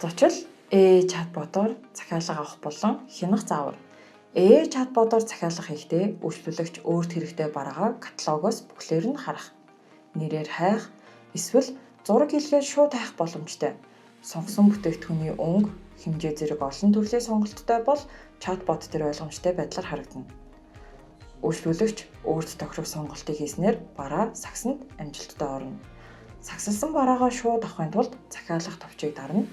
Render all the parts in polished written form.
Зочил чатботоор захиалга авах болон хянах заавар. Чатботоор захиалга хийхдээ үйлчлүүлэгч өөрт хэрэгтэй бараагаа каталогоос бүхлээр нь харах, нэрээр хайх, эсвэл зураг илгээд шууд хайх боломжтой. Сонгосон бүтээгдэхүүний өнгө, хэмжээ зэрэг олон төрлийн сонголттой бол чатбот дээр ойлгомжтой байдлаар харагдана. Үйлчлүүлэгч өөрт тохирох сонголтыг хийснээр бараа сагсанд амжилттай орно. Сагсалсан бараагаа шууд авахын тулд захиалга товчийг дарна.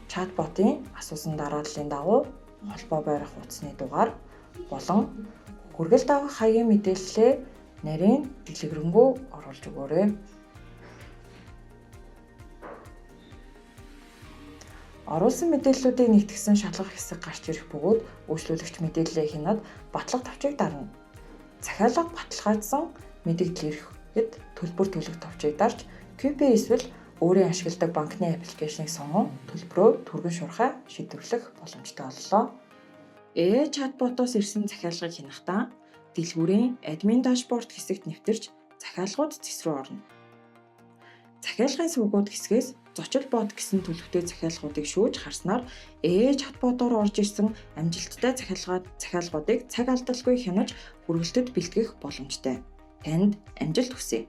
Чатботын асуусан дарааллын дагуу холбоо барих утасны дугаар болон хүргэлт авах хаягийн мэдээллээ нарийн дэлгэрэнгүй оруулж өгөөрэй. Оруулсан мэдээллүүдийг нэгтгэсэн шалгах хэсэг гарч ирэх бөгөөд үйлчлүүлэгч мэдээллээ хянаад батлах товчийг дарна. Захиалга баталгаажсан мэдээлэл ирэхэд төлбөр төлөх товчийг дарж QP эсвэл өөрийн ашигладаг банкны аппликейшнийг сонгон төлбөрөө түргэн шуурхай шийдвэрлэх боломжтой боллоо. Чатботоос ирсэн захиалгыг хянахдаа дэлгүүрийн админ дашборд хэсэгт нэвтэрч захиалгууд зэс рүү орно. Захиалгын сувгууд хэсгээс зочил бот гэсэн төлөвтэй захиалгуудыг шүүж харснаар чатботоор орж ирсэн амжилттай захиалгуудыг цаг алдалгүй хянаж хүргэлтэд бэлтгэх боломжтой. Танд амжилт хүсье.